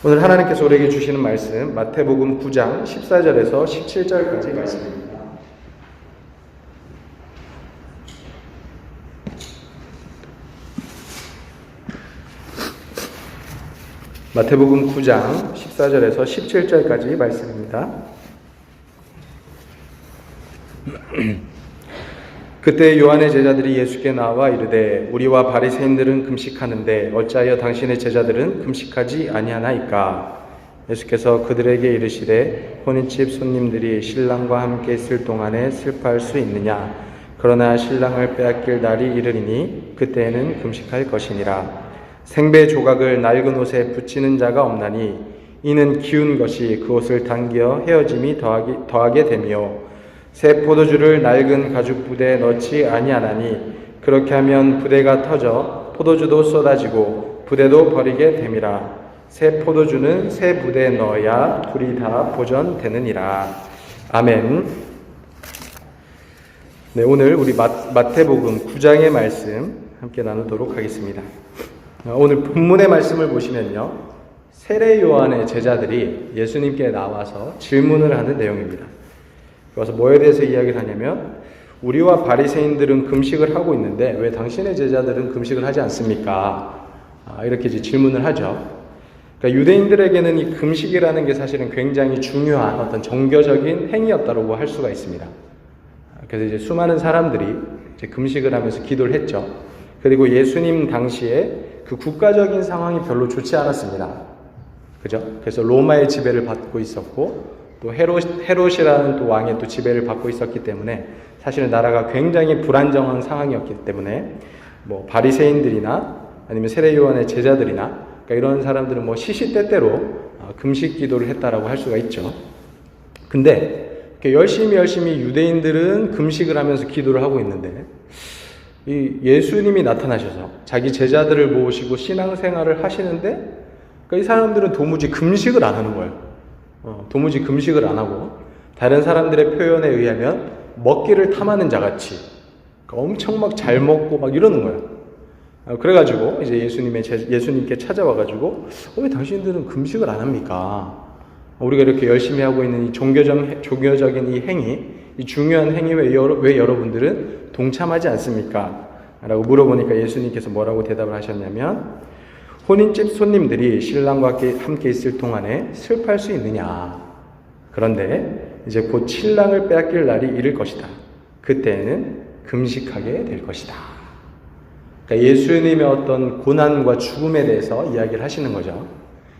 오늘 하나님께서 우리에게 주시는 말씀 마태복음 9장 14절에서 17절까지 말씀입니다. 마태복음 9장 14절에서 17절까지 말씀입니다. 그때 요한의 제자들이 예수께 나와 이르되 우리와 바리새인들은 금식하는데 어찌하여 당신의 제자들은 금식하지 아니하나이까? 예수께서 그들에게 이르시되 혼인집 손님들이 신랑과 함께 있을 동안에 슬퍼할 수 있느냐? 그러나 신랑을 빼앗길 날이 이르리니 그때에는 금식할 것이니라. 생배 조각을 낡은 옷에 붙이는 자가 없나니 이는 기운 것이 그 옷을 당겨 헤어짐이 더하게 되며 새 포도주를 낡은 가죽 부대에 넣지 아니하나니 그렇게 하면 부대가 터져 포도주도 쏟아지고 부대도 버리게 됨이라. 새 포도주는 새 부대에 넣어야 둘이 다 보존되느니라. 아멘. 네, 오늘 우리 마태복음 9장의 말씀 함께 나누도록 하겠습니다. 오늘 본문의 말씀을 보시면요, 세례 요한의 제자들이 예수님께 나와서 질문을 하는 내용입니다. 그래서 뭐에 대해서 이야기를 하냐면 우리와 바리새인들은 금식을 하고 있는데 왜 당신의 제자들은 금식을 하지 않습니까? 이렇게 이제 질문을 하죠. 그러니까 유대인들에게는 이 금식이라는 게 사실은 굉장히 중요한 어떤 종교적인 행위였다고 할 수가 있습니다. 그래서 이제 수많은 사람들이 이제 금식을 하면서 기도를 했죠. 그리고 예수님 당시에 그 국가적인 상황이 별로 좋지 않았습니다. 그죠? 그래서 로마의 지배를 받고 있었고 또 헤롯이라는 또 왕의 또 지배를 받고 있었기 때문에 사실은 나라가 굉장히 불안정한 상황이었기 때문에 뭐 바리새인들이나 아니면 세례 요한의 제자들이나 그러니까 이런 사람들은 뭐 시시때때로 금식 기도를 했다라고 할 수가 있죠. 근데 열심히 유대인들은 금식을 하면서 기도를 하고 있는데 이 예수님이 나타나셔서 자기 제자들을 모으시고 신앙생활을 하시는데 그러니까 이 사람들은 도무지 금식을 안 하는 거예요. 도무지 금식을 안 하고 다른 사람들의 표현에 의하면 먹기를 탐하는 자같이 그러니까 엄청 막 잘 먹고 막 이러는 거예요. 그래가지고 이제 예수님께 찾아와가지고 왜 당신들은 금식을 안 합니까? 우리가 이렇게 열심히 하고 있는 이 종교적인 이 행위, 이 중요한 행위에 왜 여러분들은 동참하지 않습니까? 라고 물어보니까 예수님께서 뭐라고 대답을 하셨냐면 혼인집 손님들이 신랑과 함께 있을 동안에 슬퍼할 수 있느냐? 그런데 이제 곧 신랑을 빼앗길 날이 이를 것이다. 그때는 금식하게 될 것이다. 그러니까 예수님의 어떤 고난과 죽음에 대해서 이야기를 하시는 거죠.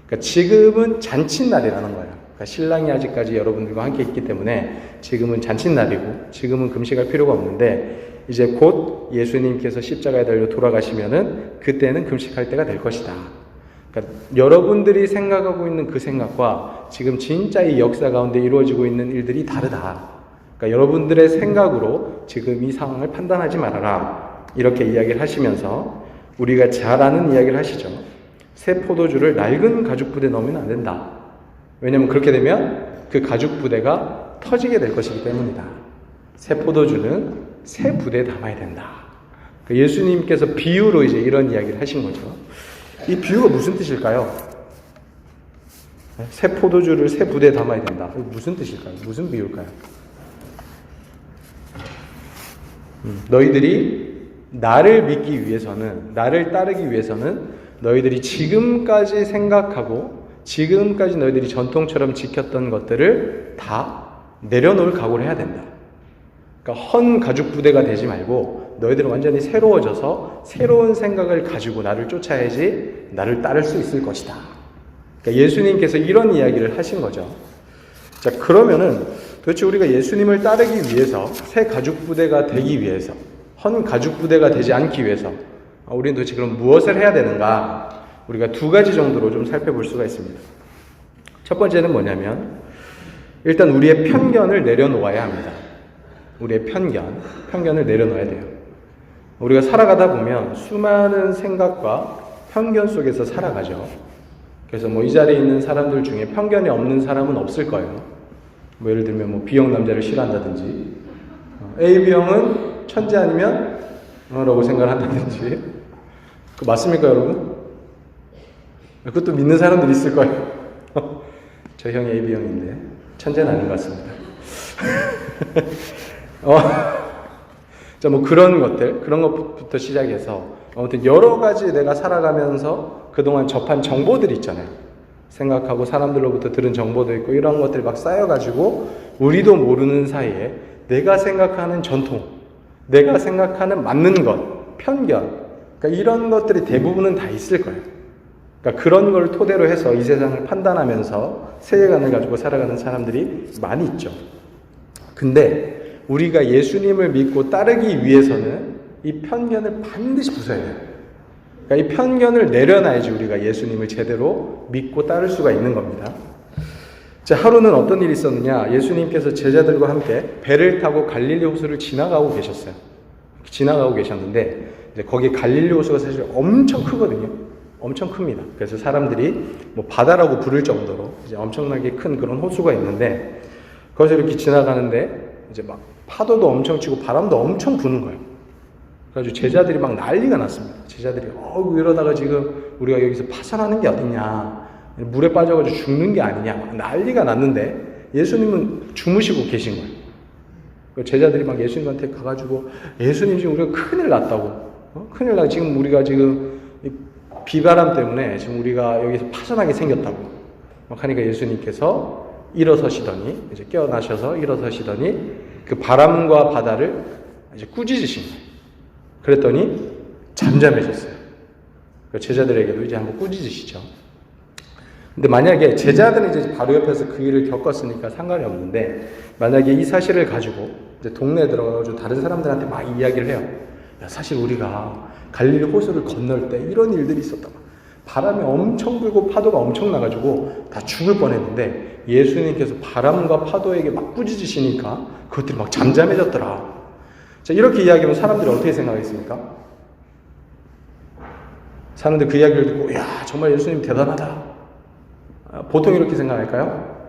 그러니까 지금은 잔칫날이라는 거예요. 그러니까 신랑이 아직까지 여러분들과 함께 있기 때문에 지금은 잔칫날이고 지금은 금식할 필요가 없는데 이제 곧 예수님께서 십자가에 달려 돌아가시면은 그때는 금식할 때가 될 것이다. 그러니까 여러분들이 생각하고 있는 그 생각과 지금 진짜 이 역사 가운데 이루어지고 있는 일들이 다르다. 그러니까 여러분들의 생각으로 지금 이 상황을 판단하지 말아라. 이렇게 이야기를 하시면서 우리가 잘 아는 이야기를 하시죠. 새 포도주를 낡은 가죽 부대에 넣으면 안 된다. 왜냐하면 그렇게 되면 그 가죽 부대가 터지게 될 것이기 때문이다. 새 포도주는 새 부대에 담아야 된다. 예수님께서 비유로 이제 이런 이야기를 하신 거죠. 이 비유가 무슨 뜻일까요? 새 포도주를 새 부대에 담아야 된다. 무슨 뜻일까요? 무슨 비유일까요? 너희들이 나를 믿기 위해서는, 나를 따르기 위해서는 너희들이 지금까지 생각하고 지금까지 너희들이 전통처럼 지켰던 것들을 다 내려놓을 각오를 해야 된다. 그러니까 헌 가죽 부대가 되지 말고 너희들은 완전히 새로워져서 새로운 생각을 가지고 나를 쫓아야지 나를 따를 수 있을 것이다. 그러니까 예수님께서 이런 이야기를 하신 거죠. 자, 그러면은 도대체 우리가 예수님을 따르기 위해서 새 가죽 부대가 되기 위해서 헌 가죽 부대가 되지 않기 위해서 우리는 도대체 그럼 무엇을 해야 되는가? 우리가 두 가지 정도로 좀 살펴볼 수가 있습니다. 첫 번째는 뭐냐면 일단 우리의 편견을 내려놓아야 합니다. 우리의 편견을 내려놓아야 돼요. 우리가 살아가다 보면 수많은 생각과 편견 속에서 살아가죠. 그래서 뭐 이 자리에 있는 사람들 중에 편견이 없는 사람은 없을 거예요. 뭐 예를 들면 뭐 B형 남자를 싫어한다든지 AB형은 천재 아니면 라고 생각을 한다든지. 그 맞습니까, 여러분? 그것도 믿는 사람들이 있을 거예요. 저 형이 AB형인데 천재는 아닌 것 같습니다. 자, 뭐 그런 것부터 시작해서 아무튼 여러 가지 내가 살아가면서 그동안 접한 정보들이 있잖아요. 생각하고 사람들로부터 들은 정보도 있고 이런 것들이 막 쌓여가지고 우리도 모르는 사이에 내가 생각하는 전통, 내가 생각하는 맞는 것, 편견, 그러니까 이런 것들이 대부분은 다 있을 거예요. 그러니까 그런 걸 토대로 해서 이 세상을 판단하면서 세계관을 가지고 살아가는 사람들이 많이 있죠. 근데 우리가 예수님을 믿고 따르기 위해서는 이 편견을 반드시 부숴야 돼요. 그러니까 이 편견을 내려놔야지 우리가 예수님을 제대로 믿고 따를 수가 있는 겁니다. 자, 하루는 어떤 일이 있었느냐? 예수님께서 제자들과 함께 배를 타고 갈릴리 호수를 지나가고 계셨어요. 지나가고 계셨는데 이제 거기 갈릴리 호수가 사실 엄청 크거든요. 엄청 큽니다. 그래서 사람들이 뭐 바다라고 부를 정도로 이제 엄청나게 큰 그런 호수가 있는데 거기서 이렇게 지나가는데 이제 막 파도도 엄청 치고 바람도 엄청 부는 거예요. 그래가지고 제자들이 막 난리가 났습니다. 제자들이 이러다가 지금 우리가 여기서 파산하는 게 어딨냐, 물에 빠져가지고 죽는 게 아니냐, 막 난리가 났는데 예수님은 주무시고 계신 거예요. 제자들이 막 예수님한테 가가지고 예수님 지금 우리가 큰일 났다고, 큰일 나, 지금 우리가 지금 비바람 때문에 지금 우리가 여기서 파산하게 생겼다고 막 하니까 예수님께서 일어서시더니, 이제 깨어나셔서 일어서시더니 그 바람과 바다를 이제 꾸짖으신 거예요. 그랬더니 잠잠해졌어요. 제자들에게도 이제 한번 꾸짖으시죠. 근데 만약에 제자들은 이제 바로 옆에서 그 일을 겪었으니까 상관이 없는데, 만약에 이 사실을 가지고 이제 동네에 들어가가지고 다른 사람들한테 막 이야기를 해요. 야, 사실 우리가 갈릴리 호수를 건널 때 이런 일들이 있었다. 바람이 엄청 불고 파도가 엄청 나가지고 다 죽을 뻔했는데 예수님께서 바람과 파도에게 막 꾸짖으시니까 그것들이 막 잠잠해졌더라. 자, 이렇게 이야기하면 사람들이 어떻게 생각하겠습니까? 사람들 그 이야기를 듣고, 야, 정말 예수님 대단하다. 보통 이렇게 생각할까요?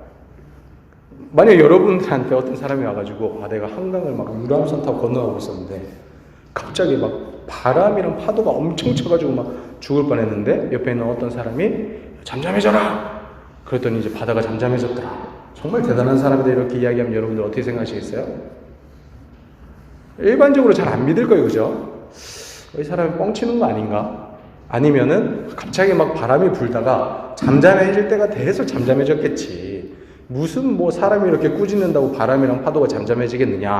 만약 여러분들한테 어떤 사람이 와가지고, 내가 한강을 막 유람선 타고 건너가고 있었는데, 갑자기 막 바람이랑 파도가 엄청 쳐가지고 막 죽을 뻔했는데, 옆에 있는 어떤 사람이 잠잠해져라! 그랬더니 이제 바다가 잠잠해졌더라. 정말 대단한 사람인데 이렇게 이야기하면 여러분들 어떻게 생각하시겠어요? 일반적으로 잘 안 믿을 거예요, 그죠? 이 사람이 뻥치는 거 아닌가? 아니면은 갑자기 막 바람이 불다가 잠잠해질 때가 돼서 잠잠해졌겠지. 무슨 뭐 사람이 이렇게 꾸짖는다고 바람이랑 파도가 잠잠해지겠느냐?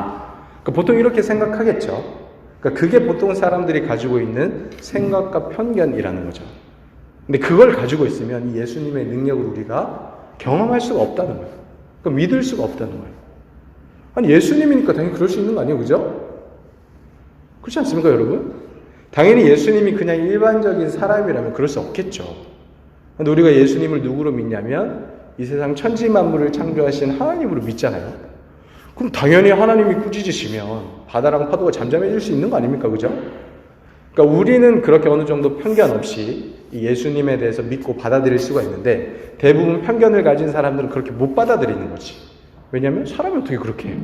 그러니까 보통 이렇게 생각하겠죠. 그러니까 그게 보통 사람들이 가지고 있는 생각과 편견이라는 거죠. 근데 그걸 가지고 있으면 이 예수님의 능력을 우리가 경험할 수가 없다는 거예요. 그러니까 믿을 수가 없다는 거예요. 아니, 예수님이니까 당연히 그럴 수 있는 거 아니에요, 그죠? 그렇지 않습니까, 여러분? 당연히 예수님이 그냥 일반적인 사람이라면 그럴 수 없겠죠. 근데 우리가 예수님을 누구로 믿냐면 이 세상 천지 만물을 창조하신 하나님으로 믿잖아요. 그럼 당연히 하나님이 꾸짖으시면 바다랑 파도가 잠잠해질 수 있는 거 아닙니까, 그죠? 그러니까 우리는 그렇게 어느 정도 편견 없이 예수님에 대해서 믿고 받아들일 수가 있는데, 대부분 편견을 가진 사람들은 그렇게 못 받아들이는 거지. 왜냐하면 사람이 어떻게 그렇게 해요?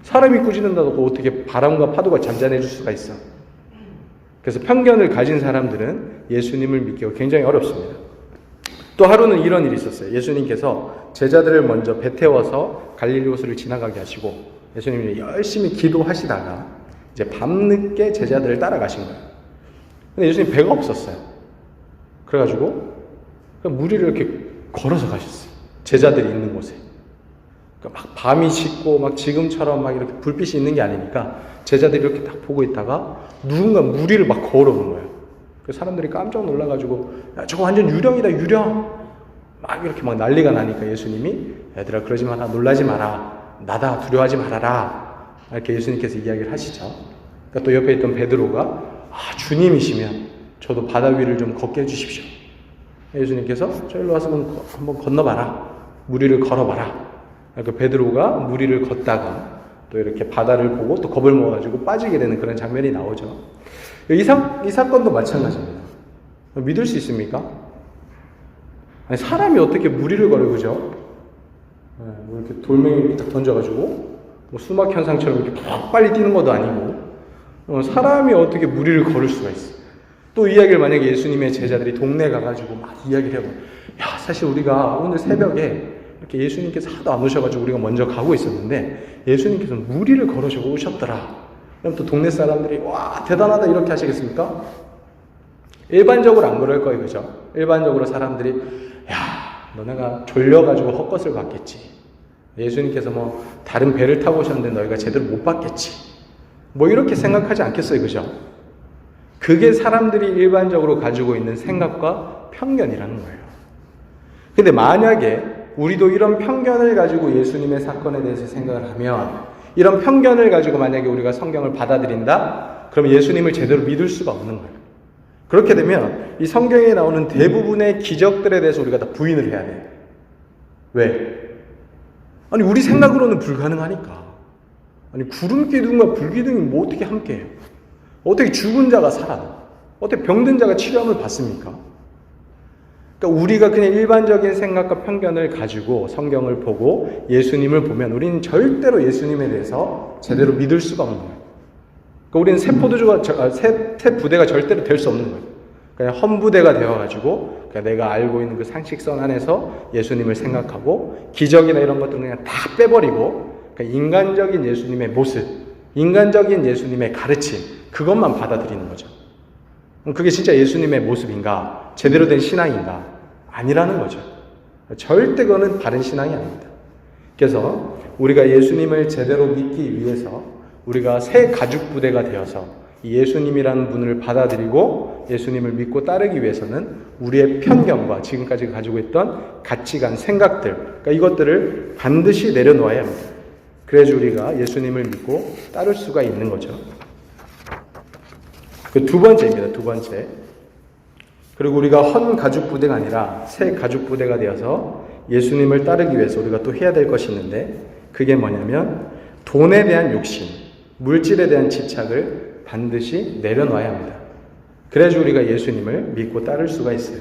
사람이 꾸짖는다고 어떻게 바람과 파도가 잠잠해질 수가 있어? 그래서 편견을 가진 사람들은 예수님을 믿기가 굉장히 어렵습니다. 또 하루는 이런 일이 있었어요. 예수님께서 제자들을 먼저 배 태워서 갈릴리 호수를 지나가게 하시고, 예수님이 열심히 기도하시다가 이제 밤늦게 제자들을 따라가신 거예요. 근데 예수님 배가 없었어요. 그래가지고 무리를 이렇게 걸어서 가셨어요. 제자들이 있는 곳에. 막 밤이 짙고 막 지금처럼 막 이렇게 불빛이 있는 게 아니니까 제자들이 이렇게 딱 보고 있다가 누군가 무리를 막 걸어오는 거예요. 그래서 사람들이 깜짝 놀라가지고, 야, 저거 완전 유령이다, 유령! 막 이렇게 막 난리가 나니까 예수님이, 얘들아, 그러지 마라, 놀라지 마라, 나다, 두려워하지 말아라. 이렇게 예수님께서 이야기를 하시죠. 그러니까 또 옆에 있던 베드로가, 주님이시면 저도 바다 위를 좀 걷게 해주십시오. 예수님께서 저 일로 와서 한번 건너봐라. 무리를 걸어봐라. 그 베드로가 무리를 걷다가 또 이렇게 바다를 보고 또 겁을 먹어가지고 빠지게 되는 그런 장면이 나오죠. 이 사건도 마찬가지입니다. 믿을 수 있습니까? 아니, 사람이 어떻게 무리를 걸어요, 그죠? 뭐 이렇게 돌멩이를 딱 던져가지고 뭐 수막 현상처럼 이렇게 막 빨리 뛰는 것도 아니고, 사람이 어떻게 무리를 걸을 수가 있어? 또 이야기를 만약에 예수님의 제자들이 동네 가가지고 막 이야기를 해요. 야, 사실 우리가 오늘 새벽에 이렇게 예수님께서 하도 안 오셔가지고 우리가 먼저 가고 있었는데 예수님께서 무리를 걸으셔 오셨더라. 그럼 또 동네 사람들이 와 대단하다 이렇게 하시겠습니까? 일반적으로 안 그럴 거예요, 그죠? 일반적으로 사람들이 야 너네가 졸려가지고 헛것을 봤겠지. 예수님께서 뭐 다른 배를 타고 오셨는데 너희가 제대로 못 봤겠지. 뭐 이렇게 생각하지 않겠어요, 그죠? 그게 사람들이 일반적으로 가지고 있는 생각과 편견이라는 거예요. 근데 만약에 우리도 이런 편견을 가지고 예수님의 사건에 대해서 생각을 하면, 이런 편견을 가지고 만약에 우리가 성경을 받아들인다? 그럼 예수님을 제대로 믿을 수가 없는 거예요. 그렇게 되면 이 성경에 나오는 대부분의 기적들에 대해서 우리가 다 부인을 해야 돼요. 왜? 아니 우리 생각으로는 불가능하니까. 아니 구름 기둥과 불 기둥이 뭐 어떻게 함께해요? 어떻게 죽은 자가 살아? 어떻게 병든 자가 치료함을 받습니까? 그러니까 우리가 그냥 일반적인 생각과 편견을 가지고 성경을 보고 예수님을 보면 우리는 절대로 예수님에 대해서 제대로 믿을 수가 없는 거예요. 그러니까 우리는 새 포도주가 새 부대가 절대로 될 수 없는 거예요. 그냥 헛부대가 되어가지고 그냥 내가 알고 있는 그 상식선 안에서 예수님을 생각하고 기적이나 이런 것들은 그냥 다 빼버리고 그러니까 인간적인 예수님의 모습, 인간적인 예수님의 가르침 그것만 받아들이는 거죠. 그게 진짜 예수님의 모습인가? 제대로 된 신앙인가? 아니라는 거죠. 절대 그거는 바른 신앙이 아닙니다. 그래서 우리가 예수님을 제대로 믿기 위해서 우리가 새 가죽 부대가 되어서 예수님이라는 분을 받아들이고 예수님을 믿고 따르기 위해서는 우리의 편견과 지금까지 가지고 있던 가치관, 생각들, 그러니까 이것들을 반드시 내려놓아야 합니다. 그래야지 우리가 예수님을 믿고 따를 수가 있는 거죠. 그 두 번째입니다. 두 번째. 그리고 우리가 헌 가죽 부대가 아니라 새 가죽 부대가 되어서 예수님을 따르기 위해서 우리가 또 해야 될 것이 있는데 그게 뭐냐면 돈에 대한 욕심, 물질에 대한 집착을 반드시 내려놔야 합니다. 그래야지 우리가 예수님을 믿고 따를 수가 있어요.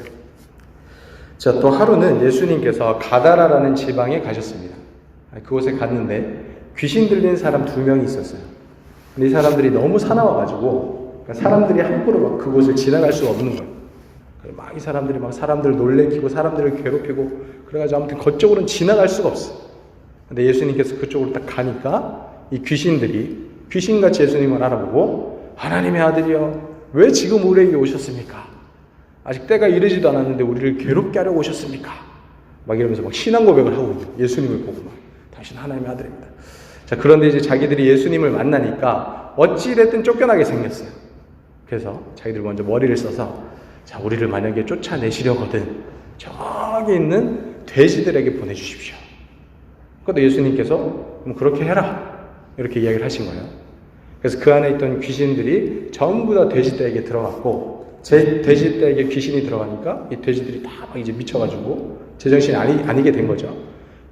자, 또 하루는 예수님께서 가다라라는 지방에 가셨습니다. 그곳에 갔는데 귀신 들린 사람 2명이 있었어요. 근데 이 사람들이 너무 사나워가지고 사람들이 함부로 막 그곳을 지나갈 수 없는 거예요. 막 이 사람들이 막 사람들을 놀래키고 사람들을 괴롭히고 그래가지고 아무튼 그쪽으로는 지나갈 수가 없어요. 근데 예수님께서 그쪽으로 딱 가니까 이 귀신들이 귀신같이 예수님을 알아보고 하나님의 아들이여 왜 지금 우리에게 오셨습니까? 아직 때가 이르지도 않았는데 우리를 괴롭게 하려고 오셨습니까? 막 이러면서 막 신앙 고백을 하고 있는 예수님을 보고 막 당신 하나님의 아들입니다. 자, 그런데 이제 자기들이 예수님을 만나니까 어찌됐든 쫓겨나게 생겼어요. 그래서 자기들 먼저 머리를 써서 자, 우리를 만약에 쫓아내시려거든 저기 있는 돼지들에게 보내주십시오. 그런데 예수님께서 그럼 그렇게 해라 이렇게 이야기를 하신 거예요. 그래서 그 안에 있던 귀신들이 전부 다 돼지떼에게 들어갔고 돼지떼에게 귀신이 들어가니까 이 돼지들이 다 이제 미쳐가지고 제정신이 아니게 된 거죠.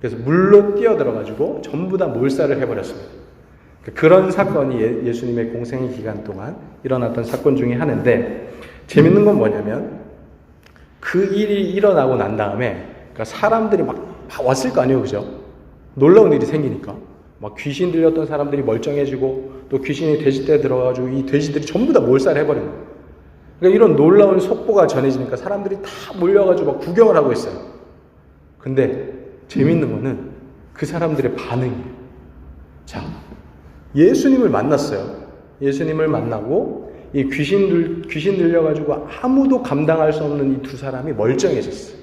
그래서 물로 뛰어들어가지고 전부 다 몰살을 해버렸습니다. 그런 사건이 예수님의 공생 기간 동안 일어났던 사건 중에 하나인데 재밌는 건 뭐냐면 그 일이 일어나고 난 다음에 그러니까 사람들이 막 왔을 거 아니에요, 그죠? 놀라운 일이 생기니까 막 귀신 들렸던 사람들이 멀쩡해지고 또 귀신이 돼지떼에 들어가가지고 이 돼지들이 전부 다 몰살해버린 거예요. 그러니까 이런 놀라운 속보가 전해지니까 사람들이 다 몰려가지고 막 구경을 하고 있어요. 근데 재밌는 거는 그 사람들의 반응이에요. 자, 예수님을 만났어요. 예수님을 만나고 이 귀신 들려가지고 아무도 감당할 수 없는 이 두 사람이 멀쩡해졌어요.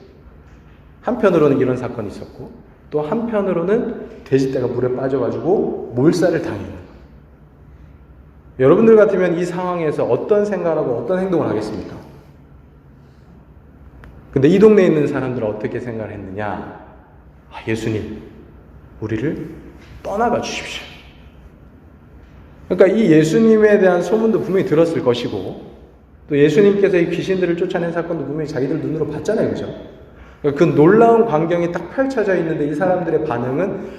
한편으로는 이런 사건이 있었고 또 한편으로는 돼지떼가 물에 빠져가지고 몰살을 당해요. 여러분들 같으면 이 상황에서 어떤 생각하고 어떤 행동을 하겠습니까? 근데 이 동네에 있는 사람들은 어떻게 생각을 했느냐? 예수님, 우리를 떠나가 주십시오. 그러니까 이 예수님에 대한 소문도 분명히 들었을 것이고 또 예수님께서 이 귀신들을 쫓아낸 사건도 분명히 자기들 눈으로 봤잖아요, 그죠? 그 놀라운 광경이 딱 펼쳐져 있는데 이 사람들의 반응은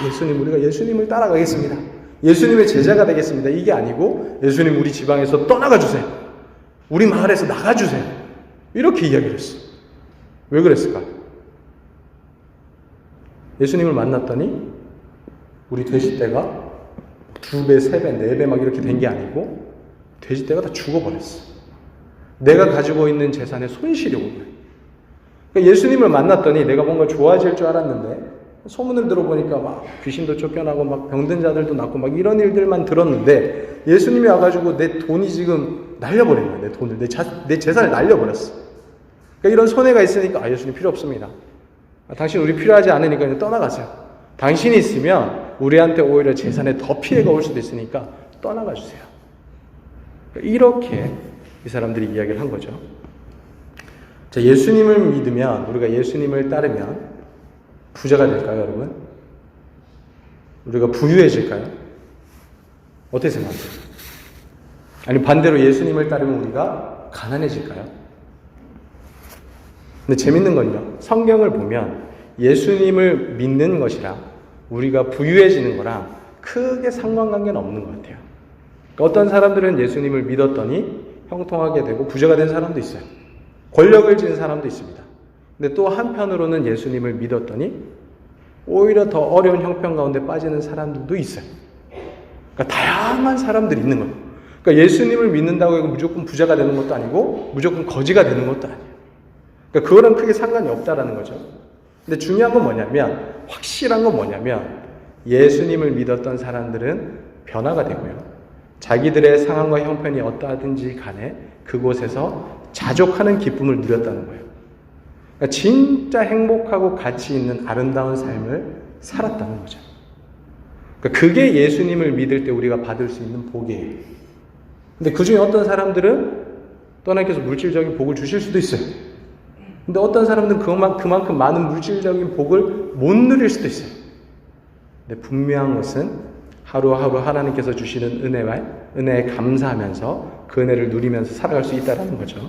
예수님, 우리가 예수님을 따라가겠습니다. 예수님의 제자가 되겠습니다. 이게 아니고 예수님, 우리 지방에서 떠나가 주세요. 우리 마을에서 나가 주세요. 이렇게 이야기를 했어. 왜 그랬을까? 예수님을 만났더니 우리 돼지떼가 2배, 3배, 4배 막 이렇게 된 게 아니고 돼지떼가 다 죽어버렸어. 내가 가지고 있는 재산에 손실이 온 거예요. 그러니까 예수님을 만났더니 내가 뭔가 좋아질 줄 알았는데 소문을 들어보니까 막 귀신도 쫓겨나고 막 병든 자들도 낫고 막 이런 일들만 들었는데 예수님이 와가지고 내 돈이 지금 날려버린 거예요. 내 돈을, 내 재산을 날려버렸어. 그러니까 이런 손해가 있으니까 예수님 필요 없습니다. 당신 우리 필요하지 않으니까 그냥 떠나가세요. 당신이 있으면 우리한테 오히려 재산에 더 피해가 올 수도 있으니까 떠나가 주세요. 이렇게 이 사람들이 이야기를 한 거죠. 자, 예수님을 믿으면, 우리가 예수님을 따르면 부자가 될까요, 여러분? 우리가 부유해질까요? 어떻게 생각하세요? 아니, 반대로 예수님을 따르면 우리가 가난해질까요? 근데 재밌는 건요, 성경을 보면 예수님을 믿는 것이랑 우리가 부유해지는 거랑 크게 상관관계는 없는 것 같아요. 그러니까 어떤 사람들은 예수님을 믿었더니 형통하게 되고 부자가 된 사람도 있어요. 권력을 지닌 사람도 있습니다. 근데 또 한편으로는 예수님을 믿었더니 오히려 더 어려운 형편 가운데 빠지는 사람들도 있어요. 그러니까 다양한 사람들이 있는 거예요. 그러니까 예수님을 믿는다고 해서 무조건 부자가 되는 것도 아니고 무조건 거지가 되는 것도 아니에요. 그러니까 그거랑 크게 상관이 없다라는 거죠. 근데 중요한 건 뭐냐면, 확실한 건 뭐냐면 예수님을 믿었던 사람들은 변화가 되고요. 자기들의 상황과 형편이 어떠하든지 간에 그곳에서 자족하는 기쁨을 누렸다는 거예요. 그러니까 진짜 행복하고 가치 있는 아름다운 삶을 살았다는 거죠. 그러니까 그게 예수님을 믿을 때 우리가 받을 수 있는 복이에요. 근데 그 중에 어떤 사람들은 또 하나님께서 물질적인 복을 주실 수도 있어요. 근데 어떤 사람들은 그만큼 많은 물질적인 복을 못 누릴 수도 있어요. 근데 분명한 것은 하루하루 하나님께서 주시는 은혜에 감사하면서 그 은혜를 누리면서 살아갈 수 있다는 거죠.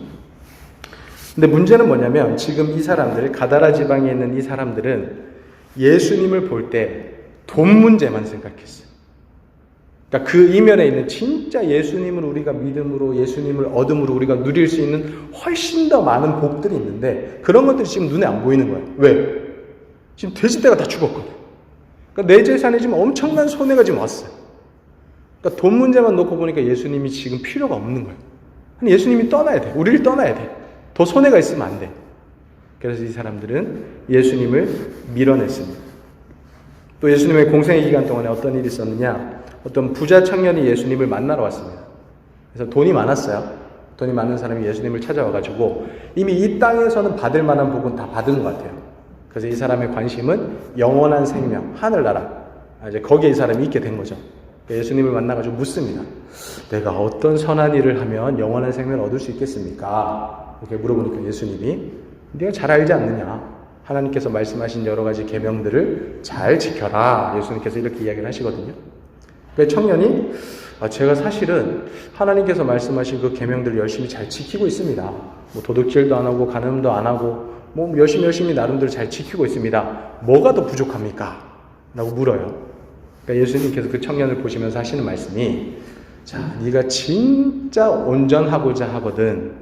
근데 문제는 뭐냐면 지금 이 사람들, 가다라 지방에 있는 이 사람들은 예수님을 볼 때 돈 문제만 생각했어요. 그러니까 그 이면에 있는 진짜 예수님을 우리가 믿음으로, 예수님을 얻음으로 우리가 누릴 수 있는 훨씬 더 많은 복들이 있는데 그런 것들이 지금 눈에 안 보이는 거예요. 왜? 지금 돼지떼가 다 죽었거든. 그러니까 내 재산에 지금 엄청난 손해가 지금 왔어요. 그러니까 돈 문제만 놓고 보니까 예수님이 지금 필요가 없는 거예요. 아니, 예수님이 떠나야 돼. 우리를 떠나야 돼. 더 손해가 있으면 안 돼. 그래서 이 사람들은 예수님을 밀어냈습니다. 또 예수님의 공생의 기간 동안에 어떤 일이 있었느냐? 어떤 부자 청년이 예수님을 만나러 왔습니다. 그래서 돈이 많았어요. 돈이 많은 사람이 예수님을 찾아와가지고 이미 이 땅에서는 받을 만한 복은 다 받은 것 같아요. 그래서 이 사람의 관심은 영원한 생명, 하늘나라. 이제 거기에 이 사람이 있게 된 거죠. 예수님을 만나가지고 묻습니다. 내가 어떤 선한 일을 하면 영원한 생명을 얻을 수 있겠습니까? 이렇게 물어보니까 예수님이 네가 잘 알지 않느냐? 하나님께서 말씀하신 여러 가지 계명들을 잘 지켜라. 예수님께서 이렇게 이야기를 하시거든요. 그 청년이 제가 사실은 하나님께서 말씀하신 그 계명들을 열심히 잘 지키고 있습니다. 뭐 도둑질도 안 하고 간음도 안 하고 뭐 열심히 나름대로 잘 지키고 있습니다. 뭐가 더 부족합니까? 라고 물어요. 그러니까 예수님께서 그 청년을 보시면서 하시는 말씀이, 자, 네가 진짜 온전하고자 하거든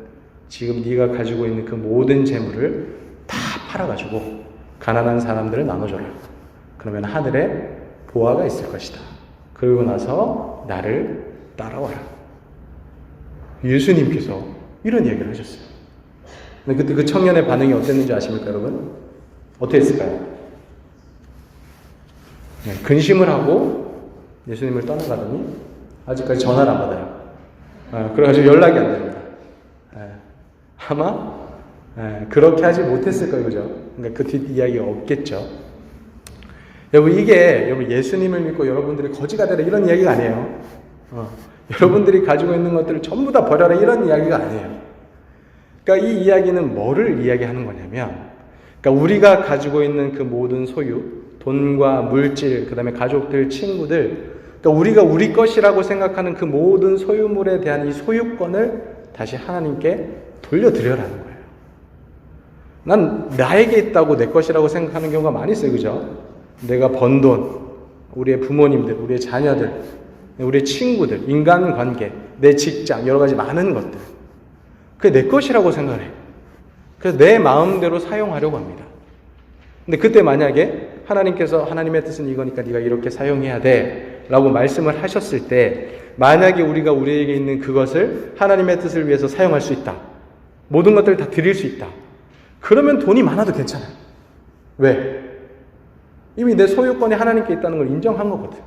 지금 네가 가지고 있는 그 모든 재물을 다 팔아가지고 가난한 사람들을 나눠줘라. 그러면 하늘에 보화가 있을 것이다. 그러고 나서 나를 따라와라. 예수님께서 이런 얘기를 하셨어요. 근데 그때 그 청년의 반응이 어땠는지 아십니까, 여러분? 어떻게 했을까요? 네, 근심을 하고 예수님을 떠나가더니 아직까지 전화를 안 받아요. 그래가지고 연락이 안 됩니다. 아마 그렇게 하지 못했을 거예요, 그죠? 그러니까 그 뒷이야기가 없겠죠. 여러분, 여러분 예수님을 믿고 여러분들이 거지가 되라 이런 이야기가 아니에요. 여러분들이 가지고 있는 것들을 전부 다 버려라 이런 이야기가 아니에요. 그러니까 이 이야기는 뭐를 이야기하는 거냐면, 그러니까 우리가 가지고 있는 그 모든 소유, 돈과 물질, 그 다음에 가족들, 친구들, 그러니까 우리가 우리 것이라고 생각하는 그 모든 소유물에 대한 이 소유권을 다시 하나님께 돌려드려라는 거예요. 난 나에게 있다고 내 것이라고 생각하는 경우가 많이 있어요, 그죠? 내가 번 돈, 우리의 부모님들, 우리의 자녀들, 우리의 친구들, 인간관계, 내 직장, 여러 가지 많은 것들, 그게 내 것이라고 생각을 해요. 그래서 내 마음대로 사용하려고 합니다. 근데 그때 만약에 하나님께서 하나님의 뜻은 이거니까 네가 이렇게 사용해야 돼 라고 말씀을 하셨을 때, 만약에 우리가 우리에게 있는 그것을 하나님의 뜻을 위해서 사용할 수 있다, 모든 것들을 다 드릴 수 있다. 그러면 돈이 많아도 괜찮아요. 왜? 이미 내 소유권이 하나님께 있다는 걸 인정한 거거든.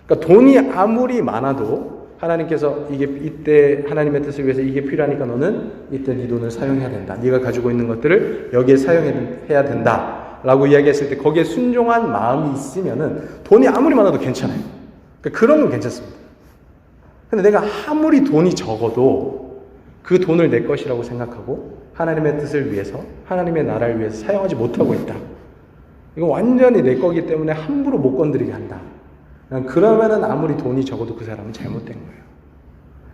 그러니까 돈이 아무리 많아도 하나님께서 이때 하나님의 뜻을 위해서 이게 필요하니까 너는 이때 네 돈을 사용해야 된다. 네가 가지고 있는 것들을 여기에 사용해야 된다. 라고 이야기했을 때 거기에 순종한 마음이 있으면은 돈이 아무리 많아도 괜찮아요. 그러니까 그런 건 괜찮습니다. 근데 내가 아무리 돈이 적어도 그 돈을 내 것이라고 생각하고 하나님의 뜻을 위해서, 하나님의 나라를 위해서 사용하지 못하고 있다. 이거 완전히 내 거기 때문에 함부로 못 건드리게 한다. 그러면은 아무리 돈이 적어도 그 사람은 잘못된 거예요.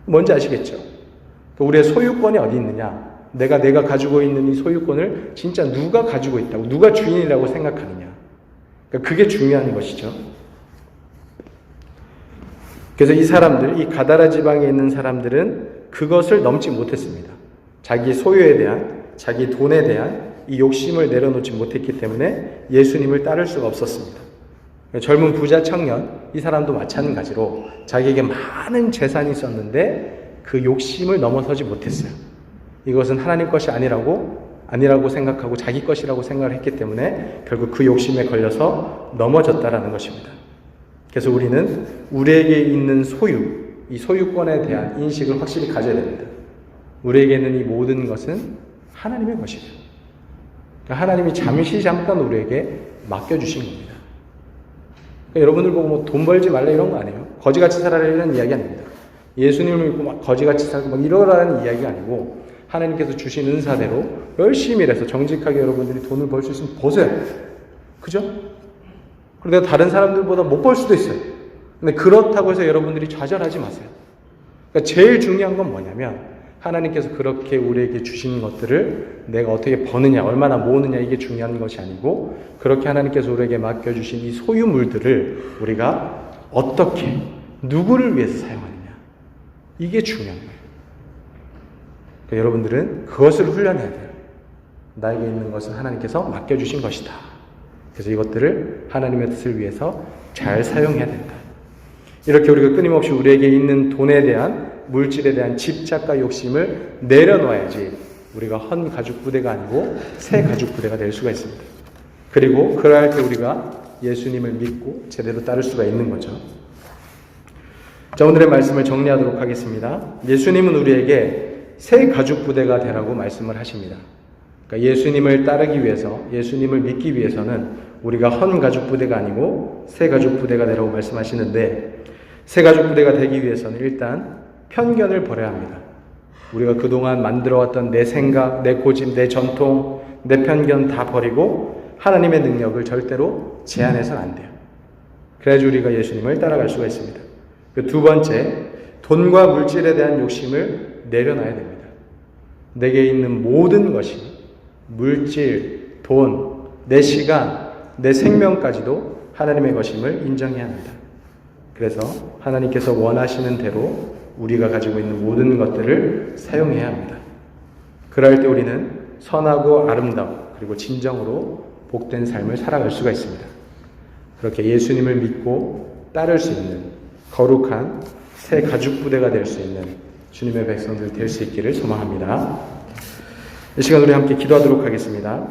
뭔지 아시겠죠? 우리의 소유권이 어디 있느냐? 내가 가지고 있는 이 소유권을 진짜 누가 가지고 있다고, 누가 주인이라고 생각하느냐? 그러니까 그게 중요한 것이죠. 그래서 이 사람들, 이 가다라 지방에 있는 사람들은 그것을 넘지 못했습니다. 자기 소유에 대한, 자기 돈에 대한 이 욕심을 내려놓지 못했기 때문에 예수님을 따를 수가 없었습니다. 젊은 부자 청년, 이 사람도 마찬가지로 자기에게 많은 재산이 있었는데 그 욕심을 넘어서지 못했어요. 이것은 하나님 것이 아니라고 생각하고 자기 것이라고 생각을 했기 때문에 결국 그 욕심에 걸려서 넘어졌다라는 것입니다. 그래서 우리는 우리에게 있는 소유, 이 소유권에 대한 인식을 확실히 가져야 됩니다. 우리에게 있는 이 모든 것은 하나님의 것이에요. 하나님이 잠깐 우리에게 맡겨주신 겁니다. 그러니까 여러분들 보고 뭐 돈 벌지 말라 이런 거 아니에요. 거지같이 살아라 이런 이야기 아닙니다. 예수님을 믿고 막 거지같이 살고 막 이러라는 이야기가 아니고 하나님께서 주신 은사대로 열심히 일해서 정직하게 여러분들이 돈을 벌 수 있으면 버세요. 그죠? 그리고 내가 다른 사람들보다 못 벌 수도 있어요. 근데 그렇다고 해서 여러분들이 좌절하지 마세요. 그러니까 제일 중요한 건 뭐냐면 하나님께서 그렇게 우리에게 주신 것들을 내가 어떻게 버느냐, 얼마나 모으느냐 이게 중요한 것이 아니고 그렇게 하나님께서 우리에게 맡겨주신 이 소유물들을 우리가 어떻게, 누구를 위해서 사용하느냐 이게 중요한 거예요. 그러니까 여러분들은 그것을 훈련해야 돼요. 나에게 있는 것은 하나님께서 맡겨주신 것이다. 그래서 이것들을 하나님의 뜻을 위해서 잘 사용해야 된다. 이렇게 우리가 끊임없이 우리에게 있는 돈에 대한, 물질에 대한 집착과 욕심을 내려놓아야지 우리가 헌 가죽 부대가 아니고 새 가죽 부대가 될 수가 있습니다. 그리고 그러할 때 우리가 예수님을 믿고 제대로 따를 수가 있는 거죠. 자, 오늘의 말씀을 정리하도록 하겠습니다. 예수님은 우리에게 새 가죽 부대가 되라고 말씀을 하십니다. 그러니까 예수님을 따르기 위해서, 예수님을 믿기 위해서는 우리가 헌 가죽 부대가 아니고 새 가죽 부대가 되라고 말씀하시는데, 새 가죽 부대가 되기 위해서는 일단 편견을 버려야 합니다. 우리가 그동안 만들어왔던 내 생각, 내 고집, 내 전통, 내 편견 다 버리고 하나님의 능력을 절대로 제한해서는 안 돼요. 그래야지 우리가 예수님을 따라갈 수가 있습니다. 두 번째, 돈과 물질에 대한 욕심을 내려놔야 됩니다. 내게 있는 모든 것이 물질, 돈, 내 시간, 내 생명까지도 하나님의 것임을 인정해야 합니다. 그래서 하나님께서 원하시는 대로 우리가 가지고 있는 모든 것들을 사용해야 합니다. 그럴 때 우리는 선하고 아름다워 그리고 진정으로 복된 삶을 살아갈 수가 있습니다. 그렇게 예수님을 믿고 따를 수 있는 거룩한 새 가죽 부대가 될 수 있는 주님의 백성들 될 수 있기를 소망합니다. 이 시간 우리 함께 기도하도록 하겠습니다.